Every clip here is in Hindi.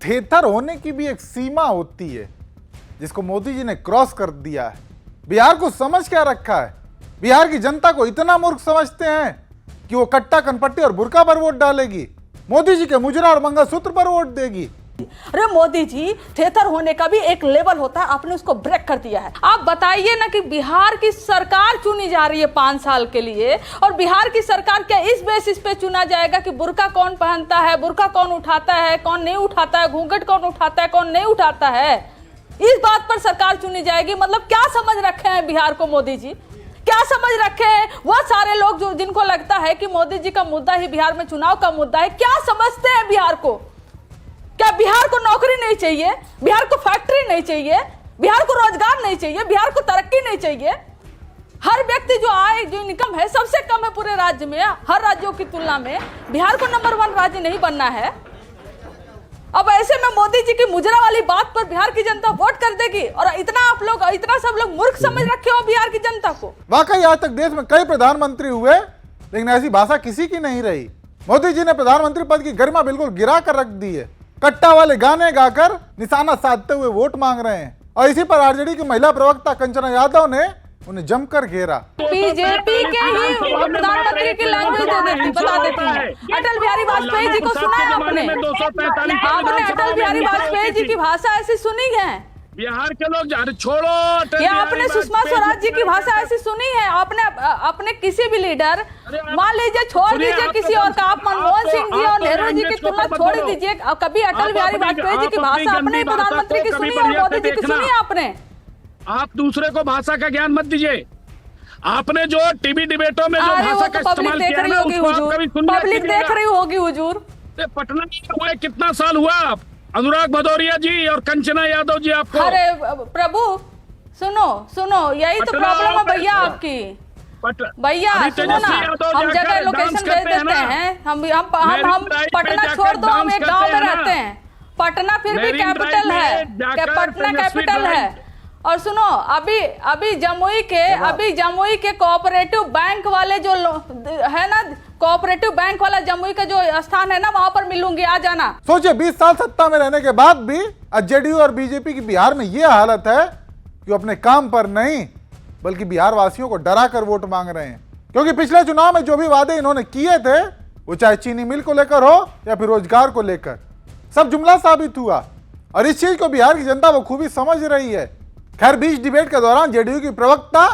थेथर होने की भी एक सीमा होती है जिसको मोदी जी ने क्रॉस कर दिया है। बिहार को समझ क्या रखा है? बिहार की जनता को इतना मूर्ख समझते हैं कि वो कट्टा कनपट्टी और बुर्का पर वोट डालेगी, मोदी जी के मुजरा और मंगलसूत्र पर वोट देगी। अरे मोदी जी, थेथर होने का भी एक लेवल होता है, आपने उसको ब्रेक कर दिया है। आप बताइए ना कि बिहार की सरकार चुनी जा रही है 5 साल के लिए, और बिहार की सरकार क्या इस बेसिस पे चुना जाएगा कि बुर्का कौन पहनता है, बुर्का कौन उठाता है, कौन नहीं उठाता है, घूंघट कौन उठाता है, कौन नहीं उठाता है, इस बात पर सरकार चुनी जाएगी? मतलब क्या समझ रखे हैं बिहार को मोदी जी? क्या समझ रखे हैं वो सारे लोग जो जिनको लगता है कि मोदी जी का मुद्दा ही बिहार में चुनाव का मुद्दा है? क्या समझते हैं बिहार को? क्या बिहार को नौकरी नहीं चाहिए? बिहार को फैक्ट्री नहीं चाहिए? बिहार को रोजगार नहीं चाहिए? बिहार को तरक्की नहीं चाहिए? हर व्यक्ति जो आय जो इनकम है सबसे कम है पूरे राज्य में, हर राज्यों की तुलना में बिहार को नंबर 1 राज्य नहीं बनना है। अब ऐसे में मोदी जी की मुजरा वाली बात पर बिहार की जनता वोट कर देगी, और इतना आप लोग, इतना सब लोग मूर्ख समझ रखे हो बिहार की जनता को। वाकई आज तक देश में कई प्रधानमंत्री हुए लेकिन ऐसी भाषा किसी की नहीं रही। मोदी जी ने प्रधानमंत्री पद की गरिमा बिल्कुल गिरा कर रख दी है। कट्टा वाले गाने गाकर निशाना साधते हुए वोट मांग रहे हैं, और इसी पर आरजेडी की महिला प्रवक्ता कंचना यादव ने उन्हें जमकर घेरा। बीजेपी के ही प्रधानमंत्री की लैंग्वेज दे देती, बता देती है। अटल बिहारी वाजपेयी जी को सुना है आपने? आपने अटल बिहारी वाजपेयी जी की भाषा ऐसी सुनी है? बिहार के लोग छोड़ो, क्या आपने सुषमा स्वराज जी की भाषा ऐसी सुनी है? आपने किसी भी लीडर, मान लीजिए छोड़ दीजिए किसी और का, आप मनमोहन सिंह जी और नेहरू जी की तुलना छोड़ दीजिए, कभी अटल बिहारी वाजपेयी जी की भाषा अपने प्रधानमंत्री की सुनी और मोदी जी की सुनी आपने? आप दूसरे को भाषा का ज्ञान मत दीजिए। आपने जो टीवी डिबेटों में जो भाषा का इस्तेमाल किया ना, उसको आप कभी सुनिए। पब्लिक देख रही होगी हुजूर। पटना में हुए कितना साल हुआ? अनुराग भदौरिया जी और कंचना यादव जी आपको। अरे प्रभु सुनो, यही तो प्रॉब्लम है भैया आपकी। भैया सुनो ना, हम जगह लोकेशन भेज देते हैं। हम पटना छोड़ दो, हम एक गांव में रहते हैं। पटना फिर भी कैपिटल है, पटना कैपिटल है। और सुनो, अभी जमुई के कोऑपरेटिव बैंक वाले जो है ना, कोऑपरेटिव बैंक वाला जमुई का जो स्थान है ना, वहां पर मिलूंगी, आ जाना। सोचिए 20 साल सत्ता में रहने के बाद भी जेडीयू और बीजेपी की बिहार में यह हालत है कि वो अपने काम पर नहीं बल्कि बिहार वासियों को डरा कर वोट मांग रहे हैं। क्योंकि पिछले चुनाव में जो भी वादे इन्होंने किए थे, वो चाहे चीनी मिल को लेकर हो या फिर रोजगार को लेकर, सब जुमला साबित हुआ। और इस चीज को बिहार की जनता बखूबी समझ रही है। खैर, बीच डिबेट के दौरान जेडीयू की प्रवक्ता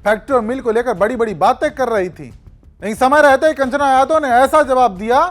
फैक्ट्री और मिल को लेकर बड़ी बड़ी बातें कर रही थी, लेकिन समय रहते ही कंचना यादव ने ऐसा जवाब दिया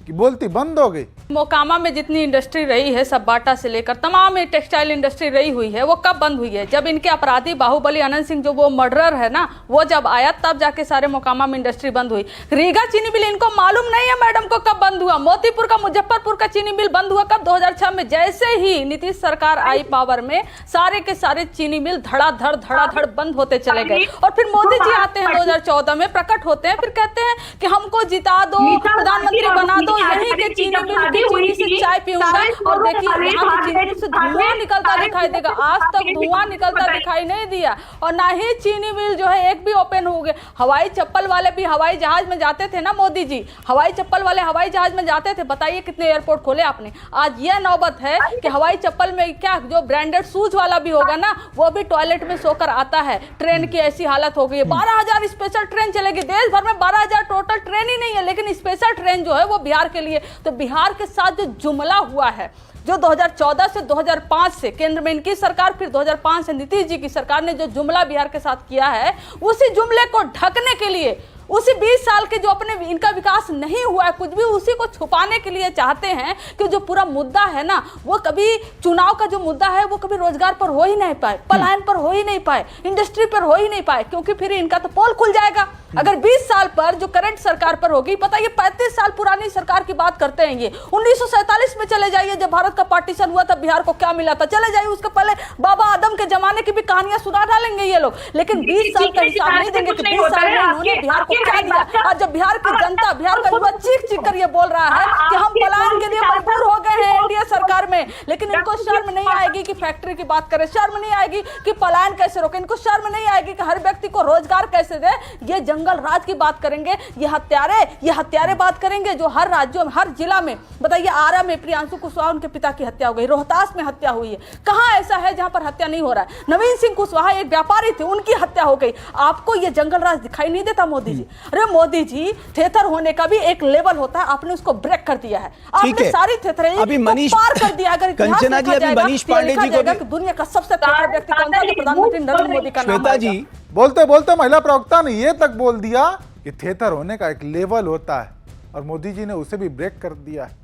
कि बोलती बंद हो गई। मोकामा में जितनी इंडस्ट्री रही है, सब बाटा से लेकर तमाम टेक्सटाइल इंडस्ट्री रही हुई है, वो कब बंद हुई है? जब इनके अपराधी बाहुबली अनंत सिंह जो वो मर्डरर है ना, वो जब आया तब जाके सारे मोकामा में इंडस्ट्री बंद हुई। रीगा चीनी मिल इनको मालूम नहीं है मैडम को कब बंद हुआ। मोतीपुर का, मुजफ्फरपुर का चीनी मिल बंद हुआ कब? 2006 में। जैसे ही नीतीश सरकार आई पावर में, सारे के सारे चीनी मिल धड़ाधड़ बंद होते चले गए। और फिर मोदी जी आते हैं 2014 में, प्रकट होते हैं, फिर कहते हैं कि हमको जिता दो, प्रधानमंत्री बना दो, यही के चीनी मिल की चीनी से चाय पीऊंगा। और देखिए यहाँ की चीनी से धुआं निकलता दिखाई देगा। आज तक धुआं निकलता दिखाई नहीं दिया, और ना ही चीनी मिल जो है एक भी ओपन हो गए। हवाई चप्पल वाले भी हवाई जहाज में जाते थे ना मोदी जी, हवाई चप्पल वाले हवाई जहाज में जाते थे। बताइए कितने एयरपोर्ट खोले आपने? आज यह नौबत है कि हवाई चप्पल में क्या, जो ब्रांडेड शूज वाला भी होगा ना, वो भी टॉयलेट में सोकर आता है। ट्रेन की ऐसी हालत हो गई है। 12,000 स्पेशल ट्रेन चलेगी देश भर में, 12,000 टोटल ट्रेन ही नहीं है, लेकिन स्पेशल ट्रेन जो है वो बिहार के लिए। तो बिहार के साथ जो जुमला हुआ है, जो 2014 से 2005 से केंद्र में इनकी सरकार, फिर 2005 से नीतीश जी की सरकार ने जो जुमला बिहार के साथ किया है, उसी जुमले को ढकने के लिए, उसी 20 साल के जो अपने इनका विकास नहीं हुआ है कुछ भी, उसी को छुपाने के लिए चाहते हैं कि जो पूरा मुद्दा है ना, वो कभी चुनाव का जो मुद्दा है वो कभी रोजगार पर हो ही नहीं पाए, पलायन पर हो ही नहीं पाए, इंडस्ट्री पर हो ही नहीं पाए, क्योंकि फिर इनका तो पोल खुल जाएगा। अगर 20 साल पर जो करंट सरकार पर होगी, पता ये 35 साल पुरानी सरकार की बात करते हैं ये। 1947 में चले जाइए, जब भारत का पार्टीशन हुआ तब बिहार को क्या मिला था, चले जाइए उसके पहले बाबा आदम के जमाने की भी कहानियां सुना डालेंगे ये लोग। लेकिन 20 साल का हिसाब नहीं देंगे कि 20 साल में इन्होंने बिहार को क्या दिया। आज जब बिहार की जनता, बिहार का युवा चीख कर ये बोल रहा है कि हम पलायन के लिए मजबूर हो गए हैं एनडीए सरकार में, करें, लेकिन इनको शर्म नहीं आएगी कि फैक्ट्री की बात करें, शर्म नहीं आएगी कि पलायन कैसे रोकें, इनको शर्म नहीं आएगी कि हर व्यक्ति को रोजगार कैसे दे। ये जंगल राज की बात करेंगे, ये हत्यारे बात करेंगे जो हर राज्यों में, हर जिला में। बताइए, आरा में प्रियांशु कुशवाहा उनके पिता की हत्या हो गई, रोहतास में हत्या हुई है, कहां ऐसा है जहां पर हत्या नहीं हो रहा है? नवीन सिंह कुशवाहा एक व्यापारी थे, उनकी हत्या हो गई। आपको ये जंगल राज दिखाई नहीं देता मोदी जी? अरे मोदी जी, थेथर होने का भी एक लेवल होता है, आपने उसको ब्रेक कर दिया है। आपने सारी थेथरें अभी मनीष पार कर दिया। अगर कंचना जी, अभी मनीष पांडे जी को दुनिया का सबसे थेथर व्यक्ति कौन था? प्रधानमंत्री नरेंद्र मोदी का नाम। श्वेता जी, बोलते बोलते महिला प्रवक्ता ने यह तक बोल दिया कि थेथर होने का एक लेवल होता है, और मोदी जी ने उसे भी ब्रेक कर दिया है,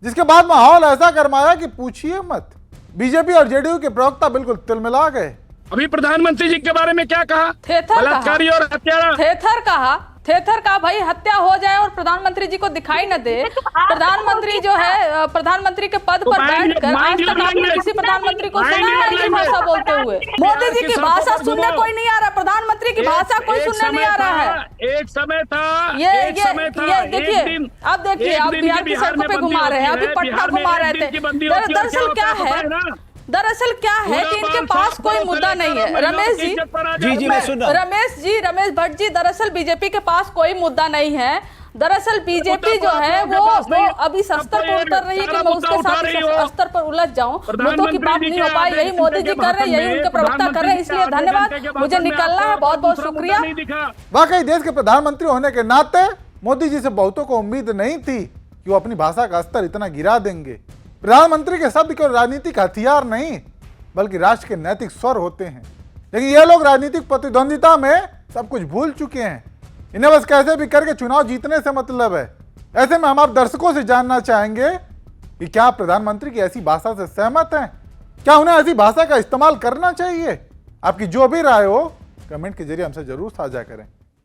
जिसके बाद माहौल ऐसा गरमाया कि पूछिए मत। बीजेपी और जेडीयू के प्रवक्ता बिल्कुल तिलमिला गए। अभी प्रधानमंत्री जी के बारे में क्या कहा? थेथर बलात्कारी और हत्यारा। थेथर कहा भाई हत्या हो जाए और प्रधानमंत्री जी को दिखाई न दे। प्रधानमंत्री जो है, प्रधानमंत्री के पद पर बैठकर आज तक आपने किसी प्रधानमंत्री को सुना है ये भाषा बोलते हुए? मोदी जी की भाषा सुनने कोई नहीं आ रहा, प्रधानमंत्री की भाषा कोई सुनने नहीं आ रहा है। एक समय था, ये देखिए, अब देखिए, आप बिहार की सड़कों पे घुमा रहे हैं, अभी पटना घुमा रहे थे। दरअसल क्या है कि इनके पास कोई मुद्दा नहीं है। रमेश भट्ट जी, दरअसल बीजेपी के पास कोई मुद्दा नहीं है। दरअसल बीजेपी जो है वो अभी इस स्तर पर उतर रही है कि मैं उसके साथ स्तर पर उलझ जाऊं, मुद्दों की बात नहीं हो पाई। यही मोदी जी कर रहे हैं, यही उनके प्रवक्ता कर रहे हैं, इसलिए धन्यवाद, मुझे निकलना है, बहुत बहुत शुक्रिया। वाकई देश के प्रधानमंत्री होने के नाते मोदी जी से बहुतों को उम्मीद नहीं थी कि वो अपनी भाषा का स्तर इतना गिरा देंगे। प्रधानमंत्री के शब्द केवल राजनीतिक हथियार नहीं, बल्कि राष्ट्र के नैतिक स्वर होते हैं। लेकिन ये लोग राजनीतिक प्रतिद्वंदिता में सब कुछ भूल चुके हैं। इन्हें बस कैसे भी करके चुनाव जीतने से मतलब है। ऐसे में हम आप दर्शकों से जानना चाहेंगे कि क्या प्रधानमंत्री की ऐसी भाषा से सहमत हैं? क्या उन्हें ऐसी भाषा का इस्तेमाल करना चाहिए? आपकी जो भी राय हो कमेंट के जरिए हमसे जरूर साझा करें।